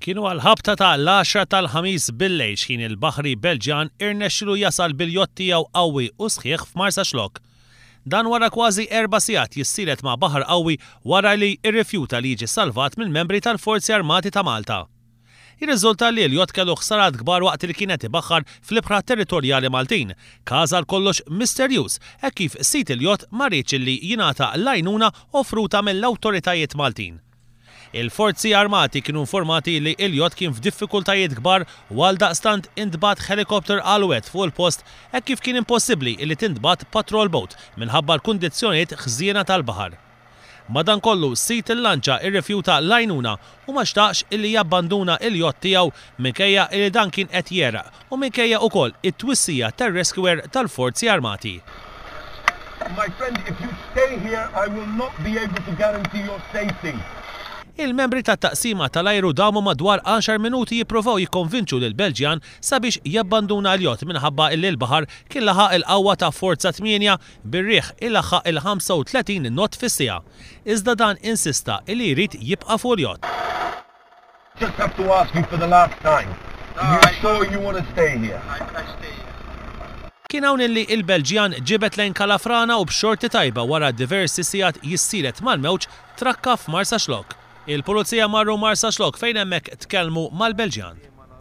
Kienu għal-ħabta ta' l-10 tal-ħamis bil-lejl xkien il-baħri Belġjan irnexxielu jasal bil-jott tiegħu qawwi u sħiħ f'Marsaxlok. Dan wara kważi 4 sigħat jissilet ma' baħar qawwi wara li rrifjuta li jiġi salvat mill-membri tal-Forzi Armati ta' Malta. Ir-riżulta li l-jott kellu ħsarat kbar waqt li kienet ibaħħar fl-ibħra territorjali Maltin. Każ għal kollox misterjuż hekk kif sit il-jott ma rridx li jingħata l-għajnuna offruta mill-awtoritajiet Maltin. Il-Forzi Armati kienu informati li il-jott kien f'diffikultajiet kbar u għaldaqstant intbagħat helikopter għal-wet fuq il-post hekk kif kien impossibbli li tintbagħat patrol boat minħabba l-kundizzjonijiet ħżiena tal-baħar. Madankollu sit il-lanċa irrifjuta l-għajnuna u ma xtaqx illi jabbanduna il-jott tiegħu minkejja li dan kien qed jeraq u minkejja wkoll it-twissija tar-rescuer tal-Forzi Armati. My friend, if you stay here, I will not be able to guarantee your safety. Il-membri tat-taqsima tal-ajru damu madwar 10 minuti jippruvaw jikkonvinċu lil Belġjan sabiex jabbanduna l-jott minħabba illi l-baħar kien laħaq il-qawwa ta' forza 8 bir-riħ ilaħħaq il-35 knot fis-siegħa. Iżda dan insista li jrid jibqa' fuq il-jott. Just have to ask you for the last time. You sure you want to stay here? Kien hawn illi il-Belġjan ġibet lejn Kalafrana u b'xorti tajba wara diversi sigħat jissilet mal-mewġ trakka f'Marsaxlok. Il-Pulizija marru Marsaxlok fejn hemmhekk tkellmu mal-Belġjan.